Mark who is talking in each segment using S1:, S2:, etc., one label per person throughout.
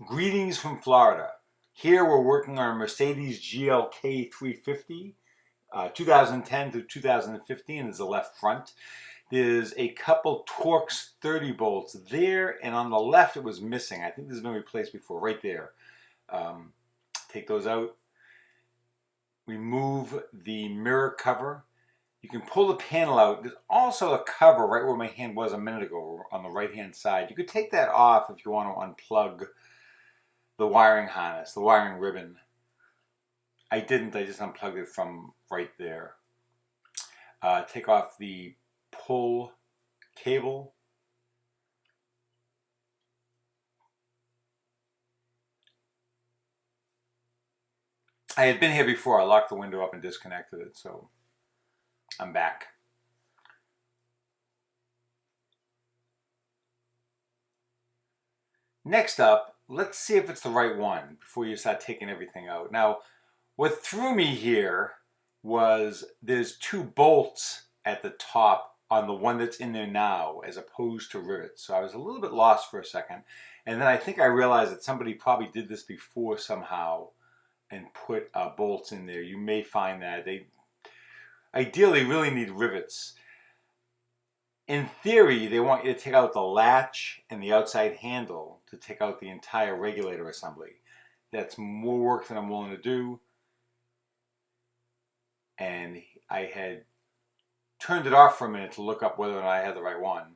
S1: Greetings from Florida. Here we're working on a Mercedes GLK 350, 2010 to 2015 is the left front. There's a couple Torx 30 bolts there, and on the left it was missing. I think this has been replaced before, right there. Take those out. Remove the mirror cover. You can pull the panel out. There's also a cover right where my hand was a minute ago on the right hand side. You could take that off if you want to unplug the wiring harness, the wiring ribbon. I didn't, I just unplugged it from right there. Take off the pull cable. I had been here before. I locked the window up and disconnected it, so I'm back. Next up, let's see if it's the right one before you start taking everything out. Now, what threw me here was there's two bolts at the top on the one that's in there now as opposed to rivets. So I was a little bit lost for a second. And then I think I realized that somebody probably did this before somehow and put bolts in there. You may find that they ideally really need rivets. In theory, they want you to take out the latch and the outside handle to take out the entire regulator assembly. That's more work than I'm willing to do. And I had turned it off for a minute to look up whether or not I had the right one,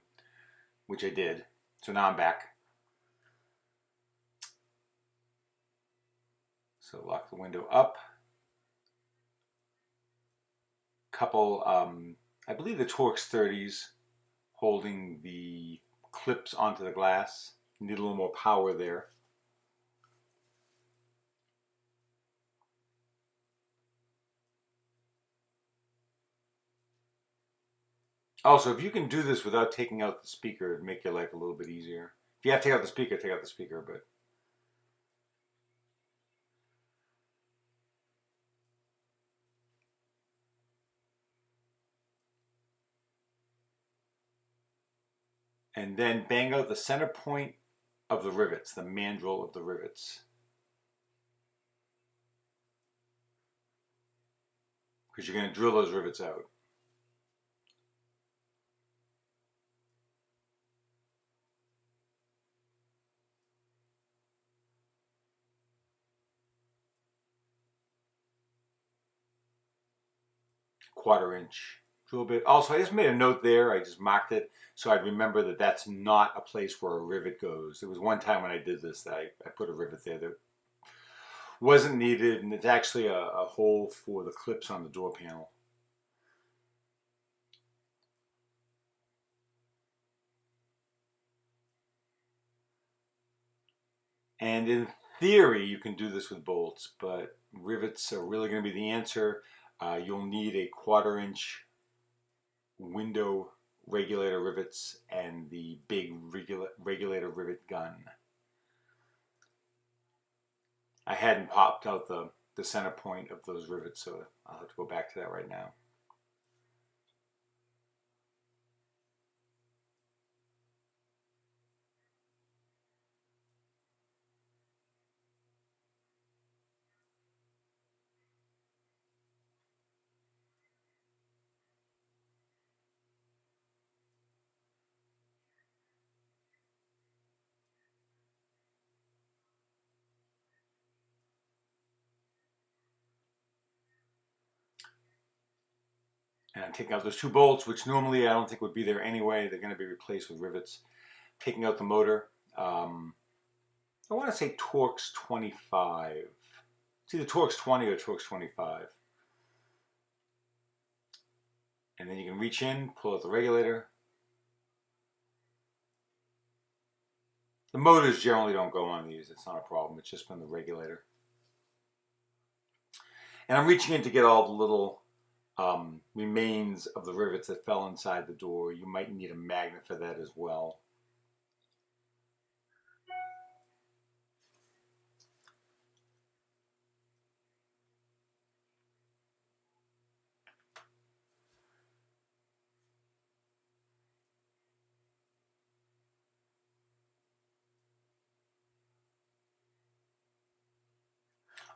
S1: which I did. So now I'm back. So lock the window up. Couple, I believe the Torx 30s holding the clips onto the glass. Need a little more power there. Also, if you can do this without taking out the speaker, it'd make your life a little bit easier. If you have to take out the speaker, take out the speaker, but and then bang out the center point of the rivets, the mandrel of the rivets. Because you're going to drill those rivets out. Quarter-inch drill bit. Also, I just made a note there. I just marked it so I'd remember that that's not a place where a rivet goes. There was one time when I did this that I put a rivet there that wasn't needed, and it's actually a hole for the clips on the door panel. And in theory, you can do this with bolts, but rivets are really going to be the answer. You'll need a quarter-inch window regulator rivets and the big regulator rivet gun. I hadn't popped out the center point of those rivets, so I'll have to go back to that right now. And I'm taking out those two bolts, which normally I don't think would be there anyway. They're going to be replaced with rivets. Taking out the motor. I want to say Torx 25. It's either Torx 20 or Torx 25. And then you can reach in, pull out the regulator. The motors generally don't go on these. It's not a problem. It's just been the regulator. And I'm reaching in to get all the little remains of the rivets that fell inside the door. You might need a magnet for that as well.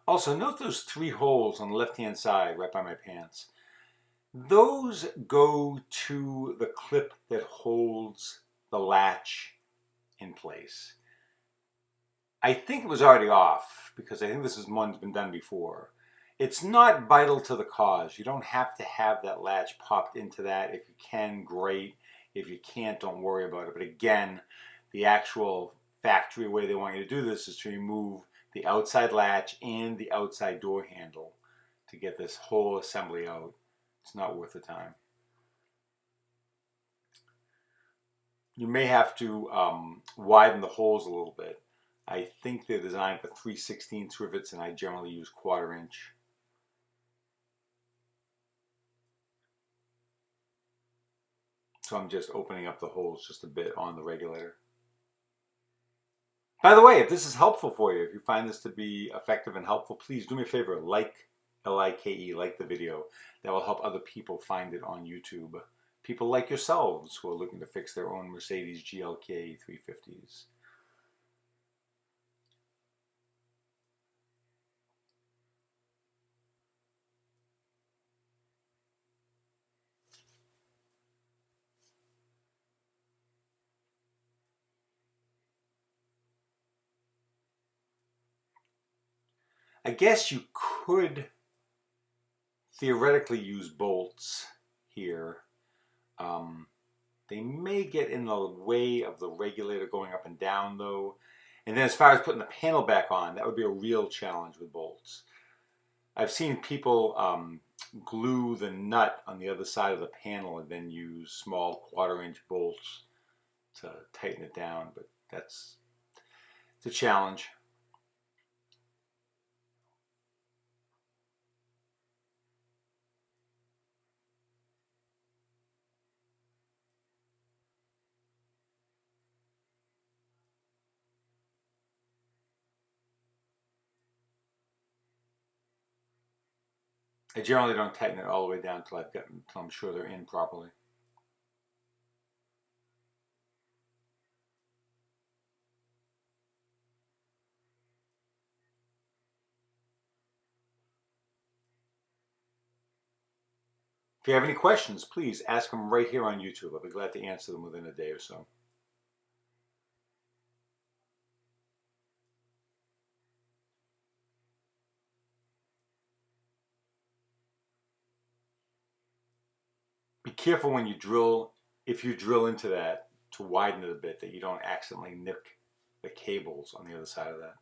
S1: Also, note those 3 holes on the left-hand side right by my pants. Those go to the clip that holds the latch in place. I think it was already off because I think this is one's been done before. It's not vital to the cause. You don't have to have that latch popped into that. If you can, great. If you can't, don't worry about it. But again, the actual factory way they want you to do this is to remove the outside latch and the outside door handle to get this whole assembly out. It's not worth the time. You may have to widen the holes a little bit. I think they're designed for 3/16 rivets, and I generally use 1/4 inch. So I'm just opening up the holes just a bit on the regulator. By the way, if this is helpful for you, if you find this to be effective and helpful, please do me a favor, like, L-I-K-E, like the video. That will help other people find it on YouTube. People like yourselves who are looking to fix their own Mercedes GLK 350s. I guess you could theoretically use bolts here. They may get in the way of the regulator going up and down though. And then as far as putting the panel back on, that would be a real challenge with bolts. I've seen people glue the nut on the other side of the panel and then use small 1/4 inch bolts to tighten it down, but it's a challenge. I generally don't tighten it all the way down until I'm sure they're in properly. If you have any questions, please ask them right here on YouTube. I'll be glad to answer them within a day or so. Be careful when you drill, if you drill into that, to widen it a bit, that you don't accidentally nick the cables on the other side of that.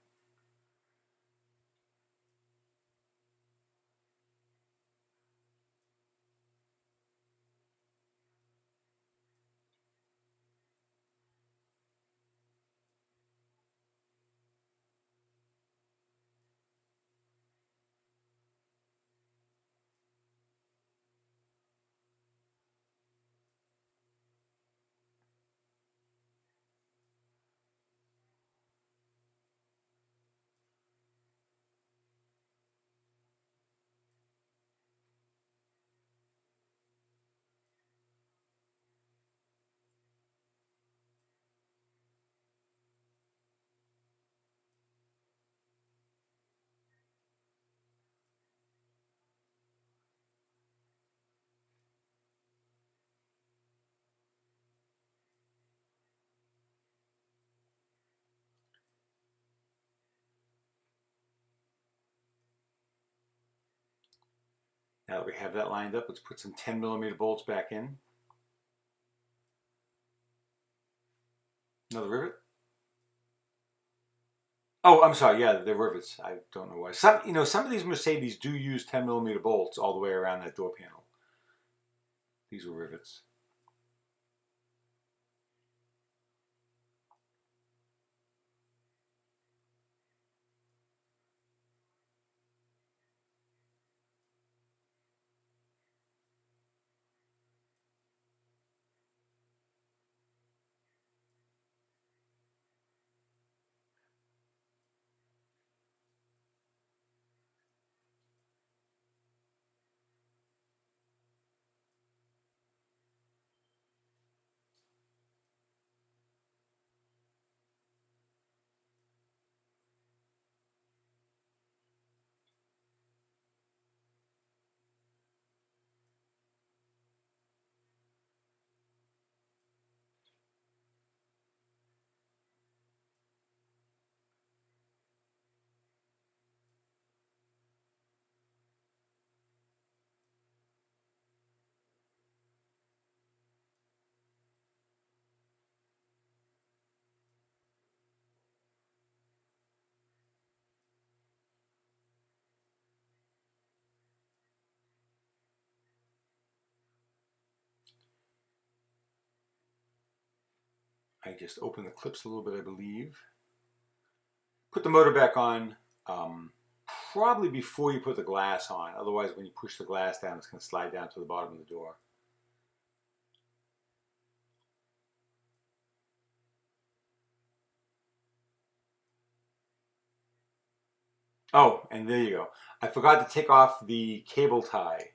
S1: Now that we have that lined up, let's put some 10mm bolts back in. Another rivet. Oh, I'm sorry. Yeah, they're rivets. I don't know why. Some of these Mercedes do use 10mm bolts all the way around that door panel. These were rivets. I just opened the clips a little bit, I believe. Put the motor back on probably before you put the glass on. Otherwise, when you push the glass down, it's going to slide down to the bottom of the door. Oh, and there you go. I forgot to take off the cable tie.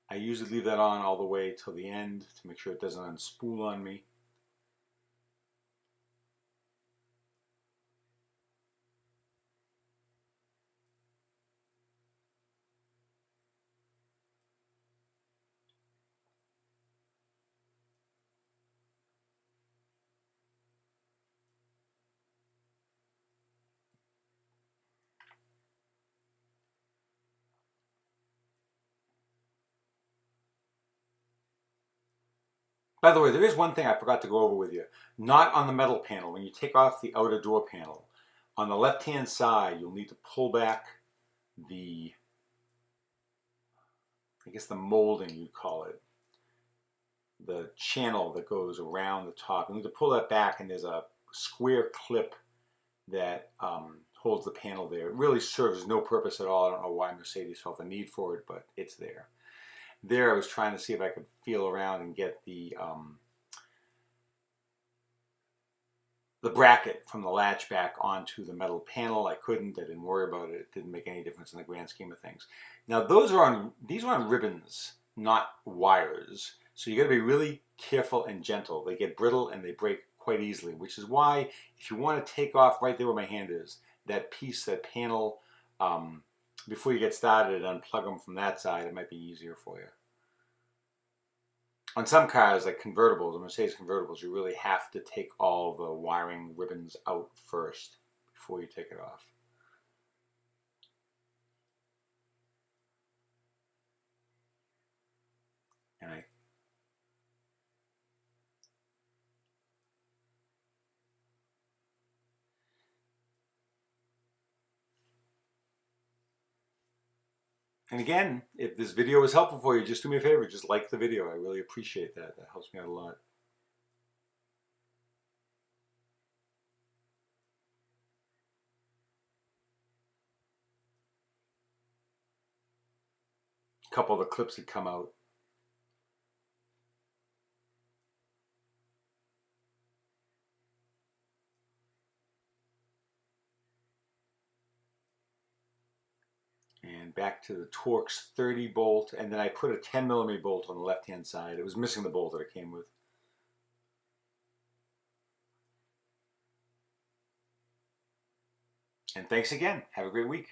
S1: I usually leave that on all the way till the end to make sure it doesn't unspool on me. By the way, there is one thing I forgot to go over with you. Not on the metal panel. When you take off the outer door panel, on the left-hand side, you'll need to pull back the, I guess the molding you'd call it, the channel that goes around the top. You need to pull that back, and there's a square clip that holds the panel there. It really serves no purpose at all. I don't know why Mercedes felt the need for it, but it's there. There, I was trying to see if I could feel around and get the bracket from the latch back onto the metal panel. I couldn't. I didn't worry about it. It didn't make any difference in the grand scheme of things. Now, these are on ribbons, not wires. So you got to be really careful and gentle. They get brittle and they break quite easily, which is why if you want to take off right there where my hand is, that piece, that panel, before you get started and unplug them from that side, it might be easier for you. On some cars, like convertibles, the Mercedes convertibles, you really have to take all the wiring ribbons out first before you take it off. And again, if this video was helpful for you, just do me a favor, just like the video. I really appreciate that. That helps me out a lot. A couple of the clips had come out. And back to the Torx 30 bolt, and then I put a 10mm bolt on the left-hand side. It was missing the bolt that it came with. And thanks again. Have a great week.